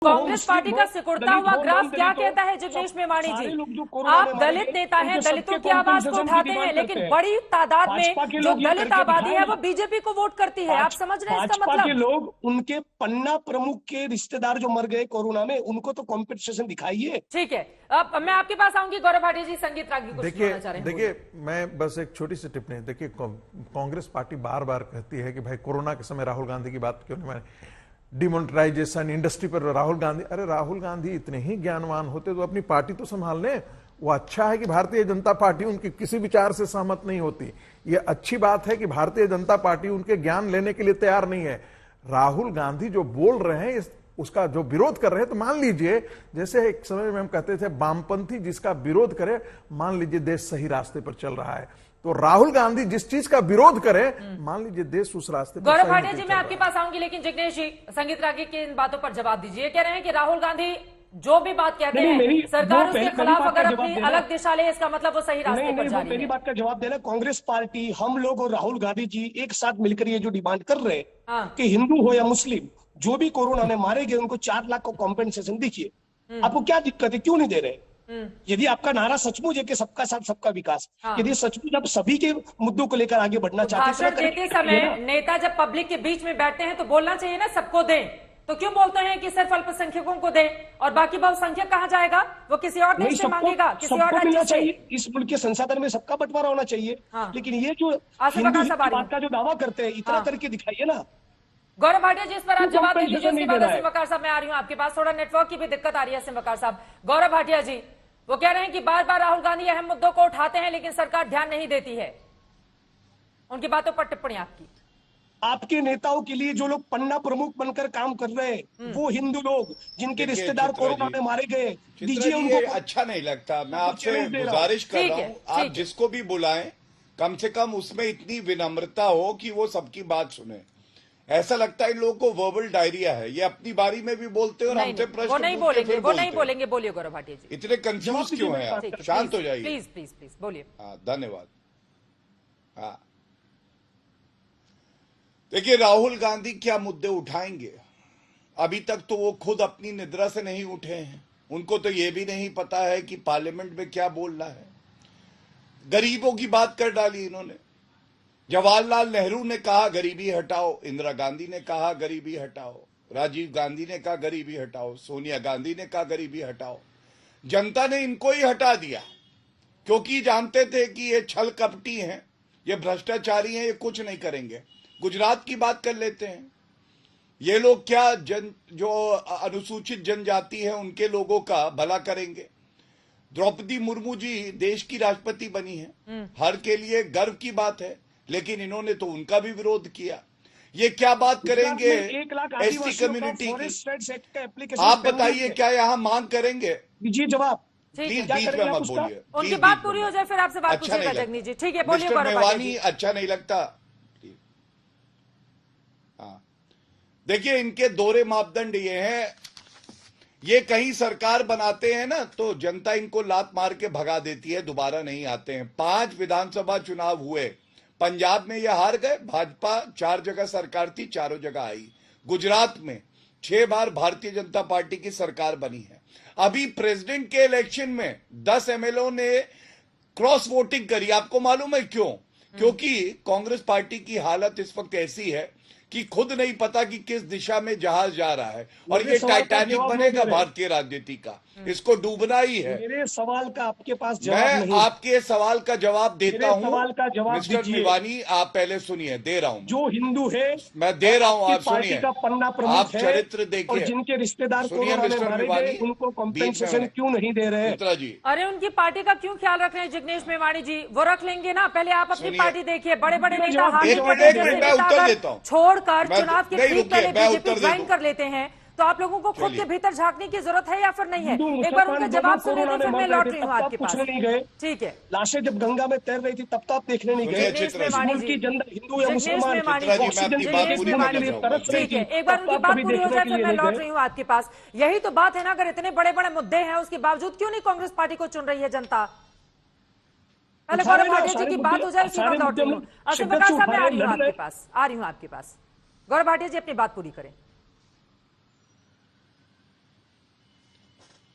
Congress party का सिकुड़ता हुआ ग्राफ क्या कहता है जिग्नेश मेवाणी जी? आप दलित नेता हैं, दलितों की आवाज को उठाते हैं, लेकिन बड़ी तादाद में जो दलित आबादी है वो बीजेपी को वोट करती है। आप समझ रहे हैं इसका मतलब? के लोग, उनके पन्ना प्रमुख के रिश्तेदार जो मर गए कोरोना में, उनको तो कॉम्पिटिशन दिखाइए। ठीक है, अब मैं आपके पास आऊंगी। गौरव भाटिया जी, संगीत रागी को सुनाना चाह रहे हैं। देखिए, मैं बस एक छोटी सी टिप्पणी। देखिए, कांग्रेस पार्टी बार बार कहती है कि भाई कोरोना के समय राहुल गांधी की बात क्यों नहीं माने, डिमोनेटाइजेशन, इंडस्ट्री पर राहुल गांधी। अरे राहुल गांधी इतने ही ज्ञानवान होते तो अपनी पार्टी तो संभाल लें। वो अच्छा है कि भारतीय जनता पार्टी उनके किसी विचार से सहमत नहीं होती। ये अच्छी बात है कि भारतीय जनता पार्टी उनके ज्ञान लेने के लिए तैयार नहीं है। राहुल गांधी जो बोल रहे हैं, उसका जो विरोध कर रहे हैं, तो मान लीजिए, जैसे एक समय में हम कहते थे वामपंथी जिसका विरोध करे, मान लीजिए देश सही रास्ते पर चल रहा है, तो राहुल गांधी जिस चीज का विरोध करे, मान लीजिए देश उस रास्ते पर। गौरव भाटिया जी, मैं आपके पास आऊंगी, लेकिन जिग्नेश जी, संगीत रागी की इन बातों पर जवाब दीजिए। कह रहे हैं कि राहुल गांधी जो भी बात कहते हैं, सरकार उसके खिलाफ अगर अपनी अलग दिशा ले, इसका मतलब वो सही रास्ते पर जा रही है। मेरी बात का जवाब देना, कांग्रेस पार्टी, हम लोग और राहुल गांधी जी एक साथ मिलकर ये जो डिमांड कर रहे हैं कि हिंदू हो या मुस्लिम, जो भी कोरोना में मारे गए उनको 4 लाख का कॉम्पेंसेशन दीजिए। आपको क्या दिक्कत है, क्यों नहीं दे रहे? यदि आपका नारा सचमुच है कि सबका साथ सबका विकास, यदि सचमुच आप सभी के मुद्दों को लेकर आगे बढ़ना चाहते हैं, भाषण देते समय नेता जब पब्लिक के बीच में बैठते हैं तो बोलना चाहिए ना सबको दें। तो क्यों बोलते हैं कि सिर्फ अल्पसंख्यकों को दें और बाकी बहुसंख्यक कहाँ जाएगा? वो किसी और देश से मांगेगा, किसी और राज्य से। इस मुल्क के संसाधन में सबका बंटवारा होना चाहिए। लेकिन ये जो बात का जो दावा करते हैं, इतना करके दिखाइए ना। गौरव भाटिया जी, इस पर आप जवाब दे दीजिए। उसके बाद असीम वकार साहब, मैं आ रही हूँ आपके पास। थोड़ा नेटवर्क की भी दिक्कत आ रही है असीम वकार साहब। गौरव भाटिया जी, वो कह रहे हैं कि बार बार राहुल गांधी अहम मुद्दों को उठाते हैं लेकिन सरकार ध्यान नहीं देती है। उनकी बातों पर टिप्पणी आपकी। आपके नेताओं के लिए जो लोग पन्ना प्रमुख बनकर काम कर रहे हैं, वो हिंदू लोग जिनके रिश्तेदार कोरोना में मारे गए, दीजिए उनको। अच्छा नहीं लगता। मैं आपसे गुजारिश कर रहा हूँ, आप जिसको भी बुलाएं, कम से कम उसमें इतनी विनम्रता हो कि वो सबकी बात सुने। ऐसा लगता है इन लोगों को वर्बल डायरिया है, ये अपनी बारी में भी बोलते हैं और हमसे प्रश्न वो नहीं बोलेंगे। बोलिए गौरव भाटिया जी। इतने कंफ्यूज क्यों हैं आप? शांत हो जाइए प्लीज प्लीज प्लीज, बोलिए। हाँ, धन्यवाद। हाँ, देखिए, राहुल गांधी क्या मुद्दे उठाएंगे? अभी तक तो वो खुद अपनी निद्रा से नहीं उठे हैं। उनको तो ये भी नहीं पता है कि पार्लियामेंट में क्या बोलना है। गरीबों की बात कर डाली इन्होंने। जवाहरलाल नेहरू ने कहा गरीबी हटाओ, इंदिरा गांधी ने कहा गरीबी हटाओ, राजीव गांधी ने कहा गरीबी हटाओ, सोनिया गांधी ने कहा गरीबी हटाओ। जनता ने इनको ही हटा दिया क्योंकि जानते थे कि ये छल कपटी हैं, ये भ्रष्टाचारी हैं, ये कुछ नहीं करेंगे। गुजरात की बात कर लेते हैं। ये लोग क्या जो अनुसूचित जनजाति है उनके लोगों का भला करेंगे। द्रौपदी मुर्मू जी देश की राष्ट्रपति बनी है, हर के लिए गर्व की बात है, लेकिन इन्होंने तो उनका भी विरोध किया। ये क्या बात करेंगे एसटी कम्युनिटी की? आप बताइए, क्या यहाँ मांग करेंगे? जी जवाब प्लीज, बीच में मत बोलिए। उनकी बात पूरी हो जाए फिर आपसे बात पूछिएगा जगनीश जी। ठीक है, बोलिए गौरव भाटिया जी। अच्छा नहीं लगता। हाँ, देखिए, इनके दोहरे मापदंड ये हैं, ये कहीं सरकार बनाते हैं ना तो जनता इनको लात मार के भगा देती है, दोबारा नहीं आते हैं। 5 विधानसभा चुनाव हुए, पंजाब में ये हार गए, भाजपा 4 जगह सरकार थी, चारों जगह आई। गुजरात में 6 बार भारतीय जनता पार्टी की सरकार बनी है। अभी प्रेसिडेंट के इलेक्शन में 10 एमएलओ ने क्रॉस वोटिंग करी। आपको मालूम है क्यों? क्योंकि कांग्रेस पार्टी की हालत इस वक्त ऐसी है कि खुद नहीं पता कि किस दिशा में जहाज जा रहा है, और ये टाइटैनिक बनेगा भारतीय राजनीति का, इसको डूबना ही है। मेरे सवाल का आपके पास जवाब मैं नहीं। आपके सवाल का जवाब देता हूं। सवाल का जवाब मिस्टर मेवानी, आप पहले सुनिए, दे रहा हूं। जो हिंदू है मैं दे रहा हूं, आप सुनिए। आप चरित्र देखिए, और जिनके रिश्तेदार सुनिए मिस्टर मेवानी, उनको कॉम्पेंसेशन क्यों नहीं दे रहे? मित्रा जी, अरे उनकी पार्टी का क्यों ख्याल रख रहे हैं जिग्नेश मेवानी जी? वो रख लेंगे ना, पहले आप अपनी पार्टी देखिए। बड़े बड़े नेता छोड़कर चुनाव के ठीक पहले बीजेपी ज्वाइन कर लेते हैं, तो आप लोगों को खुद के भीतर झांकने की जरूरत है या फिर नहीं है? एक बार उनका जवाब सुने तो फिर मैं लौट रही हूँ आपके पास। नहीं गए, ठीक है। लाशें जब गंगा में तैर रही थी तब तो आप देखने नहीं गए। की जनता, हिंदू या मुसलमान, ठीक है, एक बार उनकी बात पूरी हो जाए फिर मैं लौट रही हूँ आपके पास। यही तो बात है ना, अगर इतने बड़े बड़े मुद्दे हैं उसके बावजूद क्यों नहीं कांग्रेस पार्टी को चुन रही है जनता? पहले गौरव भाटिया जी की बात हो जाए, उसके बाद लौट रही हूँ। असीम वकार साहब, मैं आ रही हूँ आपके पास। गौरव भाटिया जी अपनी बात पूरी करें।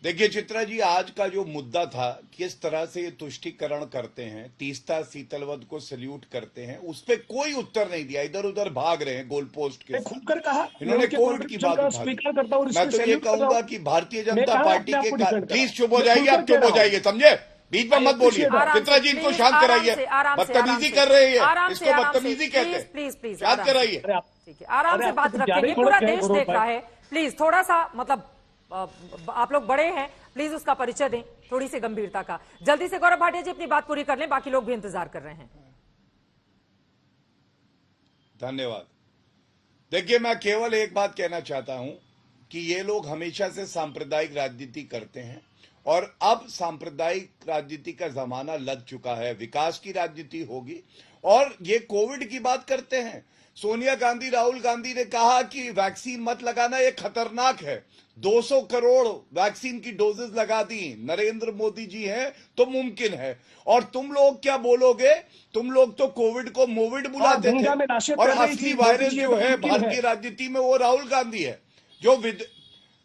देखिए चित्रा जी, आज का जो मुद्दा था, किस तरह से ये तुष्टीकरण करते हैं, तीस्ता शीतलवत को सल्यूट करते हैं, उस पर कोई उत्तर नहीं दिया। इधर उधर भाग रहे हैं गोल पोस्ट के साथ। खुलकर कहा, इन्होंने कोविड की बात स्वीकार करता हूं। मैं तो ये कहूंगा कि भारतीय जनता पार्टी के प्लीज चुप हो जाइए, आप चुप हो जाइए, समझे? बीच में मत बोलिए। चित्रा जी, इनको शांत कराइए, बदतमीजी कर रहे हैं, इसको बदतमीजी कहते हैं। प्लीज शांत कराइए, ठीक है, आराम से बात रखेंगे, पूरा देश देख रहा है। प्लीज थोड़ा सा, मतलब आप लोग बड़े हैं, प्लीज उसका परिचय दें थोड़ी सी गंभीरता का। जल्दी से गौरव भाटिया जी अपनी बात पूरी कर लें, बाकी लोग भी इंतजार कर रहे हैं। धन्यवाद। देखिए, मैं केवल एक बात कहना चाहता हूं कि ये लोग हमेशा से सांप्रदायिक राजनीति करते हैं और अब सांप्रदायिक राजनीति का जमाना लग चुका है। विकास की राजनीति होगी और ये कोविड की बात करते हैं। सोनिया गांधी, राहुल गांधी ने कहा कि वैक्सीन मत लगाना, ये खतरनाक है। 200 करोड़ वैक्सीन की डोजेस लगा दी नरेंद्र मोदी जी हैं तो मुमकिन है। और तुम लोग क्या बोलोगे? तुम लोग तो कोविड को मोविड बुलाते थे और असली वायरस जो है भारतीय राजनीति में वो राहुल गांधी है जो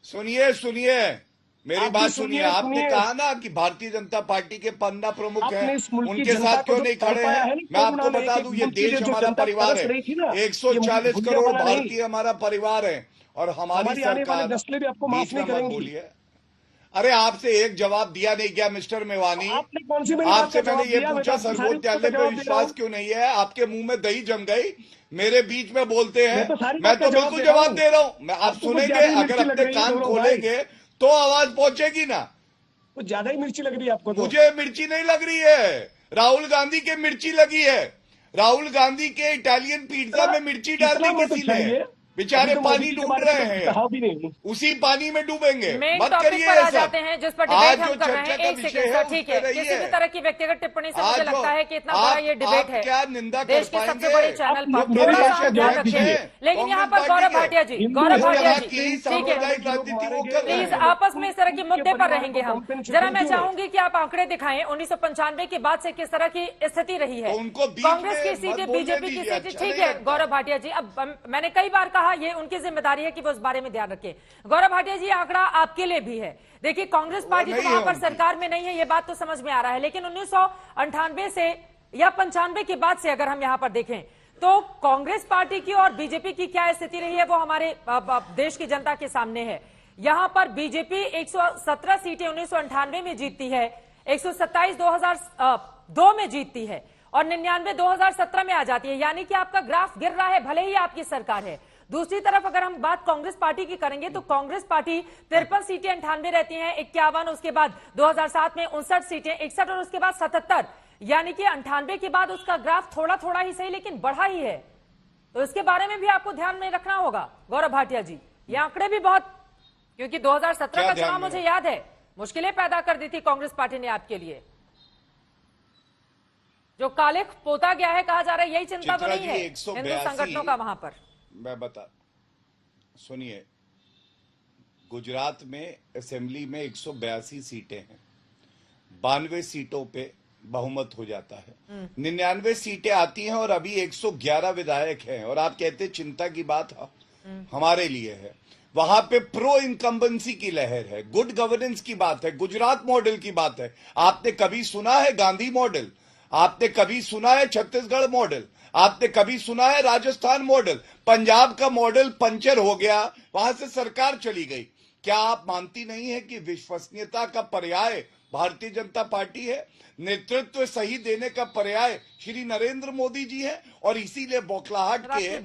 सुनिए मेरी बात सुनिए। आपने कहा ना कि भारतीय जनता पार्टी के 15 प्रमुख हैं, उनके साथ क्यों नहीं खड़े हैं? मैं आपको बता दूं, ये देश हमारा परिवार है, 140 करोड़ भारतीय हमारा परिवार है और हमारी सरकार बीच में मत बोलिए। अरे आपसे एक जवाब दिया नहीं गया मिस्टर मेवानी। आपसे मैंने ये पूछा सर्वोच्च न्यायालय पर विश्वास क्यों नहीं है? आपके मुंह में दही जम गई, मेरे बीच में बोलते हैं। मैं तो बिल्कुल जवाब दे रहा हूं। आप सुनेंगे, अगर अपने कान खोलेंगे तो आवाज पहुंचेगी ना। कुछ ज्यादा ही मिर्ची लग रही है आपको तो। मुझे मिर्ची नहीं लग रही है, राहुल गांधी के मिर्ची लगी है। राहुल गांधी के इटालियन पिज्जा में मिर्ची डाल दी किसी ने, बेचारे पानी डूब रहे हैं, उसी पानी में डूबेंगे। मत करिए पर आ जाते हैं जिस पर डिबेट हम कर रहे हैं। एक सेकंड सर, ठीक है, किसी भी तरह की व्यक्तिगत टिप्पणी से मुझे लगता है कि इतना बड़ा ये डिबेट है, क्या निंदा देश के सबसे बड़े चैनल पर, थोड़ा सा ध्यान रखिए। लेकिन यहाँ पर गौरव भाटिया जी, ठीक है, प्लीज आपस में इस तरह के मुद्दे पर रहेंगे हम। जरा मैं चाहूंगी कि आप आंकड़े दिखाएं 1995 के बाद से किस तरह की स्थिति रही है, कांग्रेस की सीटें, बीजेपी की सीटें। ठीक है गौरव भाटिया जी, अब मैंने कई बार कहा ये उनकी जिम्मेदारी है कि वो इस बारे में ध्यान रखें। गौरव भाटिया जी, आंकड़ा आपके लिए भी है। देखिए, कांग्रेस पार्टी तो वहां पर सरकार में नहीं है, ये बात तो समझ में आ रहा है, लेकिन 1998 से या 95 के बाद से अगर हम यहां पर देखें तो कांग्रेस पार्टी की और बीजेपी की क्या स्थिति रही है वो हमारे देश की जनता के सामने है। यहां पर बीजेपी 117 सीटें 1998 में जीतती है, 127 2002 में जीतती है और 99 2017 में आ जाती है। यानी कि आपका ग्राफ गिर रहा है, भले ही आपकी सरकार है। दूसरी तरफ अगर हम बात कांग्रेस पार्टी की करेंगे तो कांग्रेस पार्टी 53 सीटें 98 रहती हैं, 51, उसके बाद 2007 में 59 सीटें, 61 और उसके बाद 77। यानी कि 98 के बाद उसका ग्राफ थोड़ा थोड़ा ही सही लेकिन बढ़ा ही है। तो इसके बारे में भी आपको ध्यान में रखना होगा गौरव भाटिया जी। ये आंकड़े भी बहुत, क्योंकि 2017 का चुनाव मुझे याद है, मुश्किलें पैदा कर दी थी कांग्रेस पार्टी ने आपके लिए। जो काले पोता गया है कहा जा रहा है, यही चिंता तो नहीं है हिंदू संगठनों का वहां पर? मैं बता, सुनिए, गुजरात में असेंबली में 182 सीटें हैं, 92 सीटों पे बहुमत हो जाता है, 99 सीटें आती हैं और अभी 111 विधायक हैं। और आप कहते चिंता की बात हमारे लिए है। वहां पे प्रो इनकम्बेंसी की लहर है, गुड गवर्नेंस की बात है, गुजरात मॉडल की बात है। आपने कभी सुना है गांधी मॉडल? आपने कभी सुना है छत्तीसगढ़ मॉडल? आपने कभी सुना है राजस्थान मॉडल? पंजाब का मॉडल पंचर हो गया, वहां से सरकार चली गई। क्या आप मानती नहीं है कि विश्वसनीयता का पर्याय भारतीय जनता पार्टी है? नेतृत्व सही देने का पर्याय श्री नरेंद्र मोदी जी है। और इसीलिए बौखलाहट के ये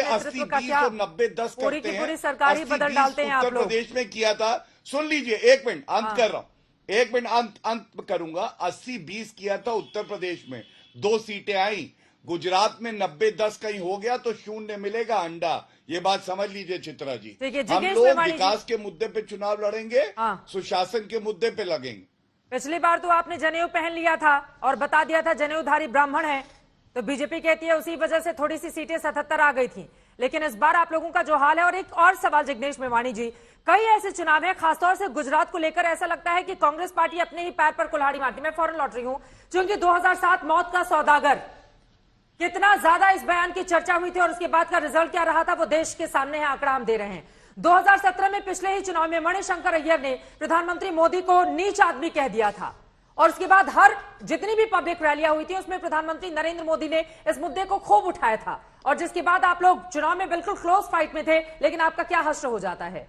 80-20 और 90-10 करते हैं। पूरी सरकार ही बदल डालते हैं आप लोग। उत्तर प्रदेश में किया था, सुन लीजिए, एक मिनट अंत कर रहा हूं, एक मिनट अंत करूंगा। 80-20 किया था उत्तर प्रदेश में, 2 सीटें आई। गुजरात में 90-10 कहीं हो गया तो शून्य मिलेगा अंडा। ये बात समझ लीजिए चित्रा जी। हम लोग विकास के मुद्दे पे चुनाव लड़ेंगे, सुशासन के मुद्दे पे लगेंगे। पिछली बार तो आपने जनेऊ पहन लिया था और बता दिया था जनेऊधारी ब्राह्मण है, तो बीजेपी कहती है उसी वजह से थोड़ी सी सीटें 77 आ गई थी। लेकिन इस बार आप लोगों का जो हाल है, और एक और सवाल जिग्नेश मेवानी जी, कई ऐसे चुनाव हैं खासतौर से गुजरात को लेकर ऐसा लगता है कि कांग्रेस पार्टी अपने ही पैर पर कुल्हाड़ी मारती। मैं फौरन लौट रही हूं, क्योंकि 2007 मौत का सौदागर, कितना ज्यादा इस बयान की चर्चा हुई थी और उसके बाद का रिजल्ट क्या रहा था वो देश के सामने है, आंकड़ा हम दे रहे हैं। 2017 में पिछले ही चुनाव में मणिशंकर अय्यर ने प्रधानमंत्री मोदी को नीच आदमी कह दिया था और उसके बाद हर जितनी भी पब्लिक रैलियां हुई थी उसमें प्रधानमंत्री नरेंद्र मोदी ने इस मुद्दे को खूब उठाया था और जिसके बाद आप लोग चुनाव में बिल्कुल क्लोज फाइट में थे, लेकिन आपका क्या हश्र हो जाता है।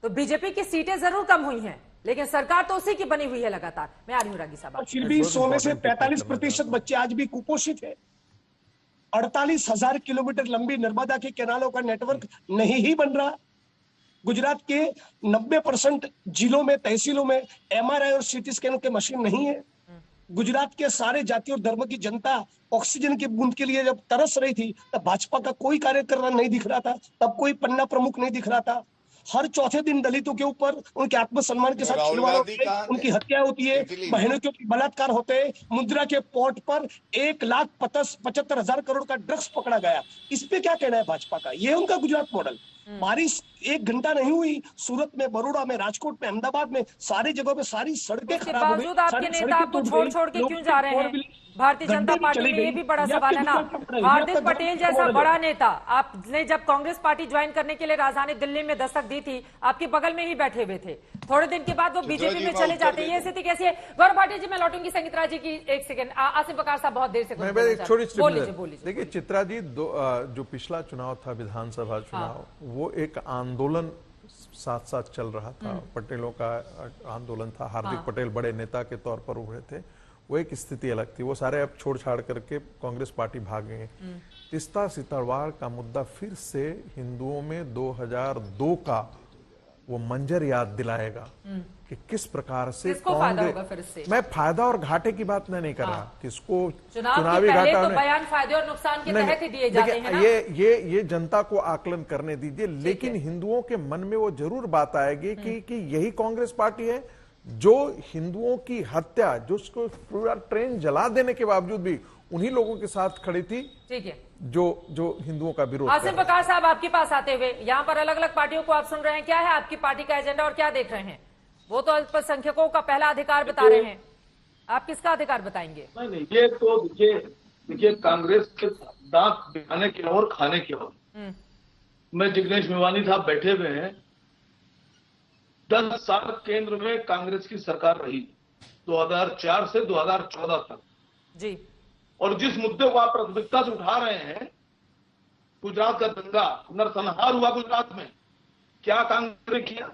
तो बीजेपी की सीटें जरूर कम हुई हैं, लेकिन सरकार तो उसी की बनी हुई है लगातार। मैं आ रही हूं रागी साहब। फिर भी 100 में से 45% बच्चे आज भी कुपोषित है। 48,000 किलोमीटर लंबी नर्मदा के कैनालों का नेटवर्क नहीं ही बन रहा। गुजरात के 90% जिलों में, तहसीलों में MRI और CT स्कैन के मशीन नहीं है। गुजरात के सारे जाति और धर्म की जनता ऑक्सीजन की बूंद के लिए जब तरस रही थी तब भाजपा का कोई कार्यकर्ता नहीं दिख रहा था, तब कोई पन्ना प्रमुख नहीं दिख रहा था। हर चौथे दिन दलितों के ऊपर उनके आत्मसम्मान के साथ खिलवाड़ होती है, उनकी हत्या होती है, बहनों के ऊपर बलात्कार होते हैं। मुद्रा के पोर्ट पर 1,75,000 करोड़ का ड्रग्स पकड़ा गया। इस पे क्या कहना है भाजपा का? ये उनका गुजरात मॉडल। बारिश 1 घंटा नहीं हुई, सूरत में, बड़ौदा में, राजकोट में, अहमदाबाद में, सारी जगहों पे सारी सड़कें खराब हो गई। बावजूद आपके नेता आपको छोड़ के क्यों जा रहे हैं? भारतीय जनता पार्टी में ये भी बड़ा सवाल है ना। हार्दिक पटेल जैसा बड़ा नेता, आपने जब कांग्रेस पार्टी ज्वाइन करने के लिए राजधानी दिल्ली में दस्तक दी थी, आपके बगल में ही बैठे हुए थे, थोड़े दिन के बाद वो बीजेपी में चले जाते हैं। ये स्थिति कैसी है? गौरव भाटिया जी, मैं लौटूंगी संगीता जी की। एक सेकंड, आसिफ बकार साहब बहुत देर से देखिए चित्रा जी, जो पिछला चुनाव था विधानसभा चुनाव, वो एक आंदोलन साथ साथ चल रहा था, पटेलों का आंदोलन था। हार्दिक पटेल बड़े नेता के तौर पर उभरे थे, वो एक स्थिति अलग थी। वो सारे अब छोड़ छाड़ करके कांग्रेस पार्टी भाग गए। तीस्ता सीताड़वाड़ का मुद्दा फिर से हिंदुओं में 2002 का वो मंजर याद दिलाएगा कि किस प्रकार से कांग्रेस। मैं फायदा और घाटे की बात नहीं कर रहा, किसको चुनावी घाटा तो बयान फायदे और नुकसान के तहत ही दिए जाते हैं ना? ये जनता को आकलन करने दीजिए, लेकिन हिंदुओं के मन में वो जरूर बात आएगी कि यही कांग्रेस पार्टी है जो हिंदुओं की हत्या, जो उसको पूरा ट्रेन जला देने के बावजूद भी उन्हीं लोगों के साथ खड़ी थी। ठीक है, जो हिंदुओं का विरोध। आसिफ बकार साहब, आपके पास आते हुए, यहाँ पर अलग अलग पार्टियों को आप सुन रहे हैं, क्या है आपकी पार्टी का एजेंडा और क्या देख रहे हैं? वो तो अल्पसंख्यकों का पहला अधिकार बता रहे हैं, आप किसका अधिकार बताएंगे? नहीं, ये तो देखिए कांग्रेस के दांत दिखाने की और खाने की और। मैं जिग्नेश मेवानी साहब बैठे हुए हैं। 10 साल केंद्र में कांग्रेस की सरकार रही, 2004 से 2014 तक जी। और जिस मुद्दे को आप प्राथमिकता से उठा रहे हैं, गुजरात का दंगा, नरसंहार हुआ गुजरात में, क्या कांग्रेस ने किया?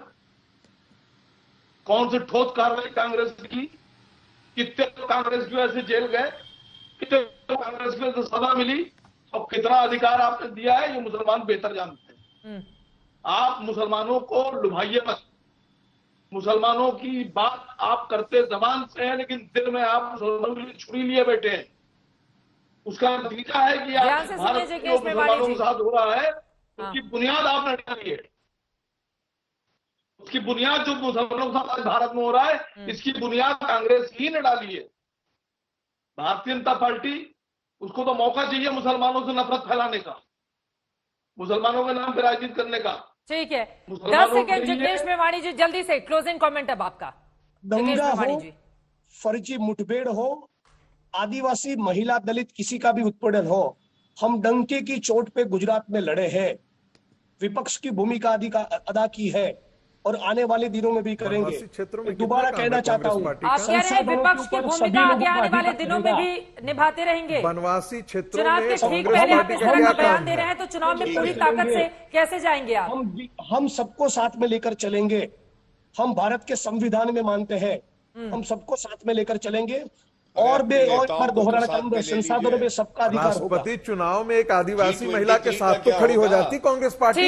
कौन सी ठोस कार्रवाई कांग्रेस की? कितने कांग्रेस की वजह से जेल गए, कितने कांग्रेस की वजह से सजा मिली और कितना अधिकार आपने दिया है, ये मुसलमान बेहतर जानते हैं। आप मुसलमानों को लुभाइए मत। मुसलमानों की बात आप करते जबान से हैं, लेकिन दिल में आप मुसलमानों के लिए छुरी लिए बैठे हैं। उसका नतीजा है कि आप भारत जो मुसलमानों के साथ हो रहा है, उसकी बुनियाद आपने डाली है। उसकी बुनियाद जो मुसलमानों के साथ आज भारत में हो रहा है, इसकी बुनियाद कांग्रेस ही ने डाली है। भारतीय जनता पार्टी, उसको तो मौका चाहिए मुसलमानों से नफरत फैलाने का, मुसलमानों के नाम पर राजनीति करने का। ठीक है, 10 सेकंड जिग्नेश मेवानी जी, जल्दी से क्लोजिंग कमेंट अब आपका। दंगा हो, फर्जी मुठभेड़ हो, आदिवासी, महिला, दलित किसी का भी उत्पीड़न हो, हम डंके की चोट पे गुजरात में लड़े हैं, विपक्ष की भूमिका अदा की है और आने वाले दिनों में भी करेंगे। दोबारा कहना चाहता हूँ, आप कह रहे हैं विपक्ष की भूमिका आगे आने वाले दिनों में भी निभाते रहेंगे। वनवासी क्षेत्रों चुनाव के ठीक पहले आप इस तरह का बयान दे रहे हैं, तो चुनाव में पूरी ताकत से कैसे जाएंगे आप? हम सबको साथ में लेकर चलेंगे। हम भारत के संविधान में मानते हैं, हम सबको साथ में लेकर चलेंगे और पर दोहराना चाहूंगा, संसाधनों में सबका अधिकार होगा। राष्ट्रपति चुनाव में एक आदिवासी महिला के साथ तो खड़ी हो जाती कांग्रेस पार्टी।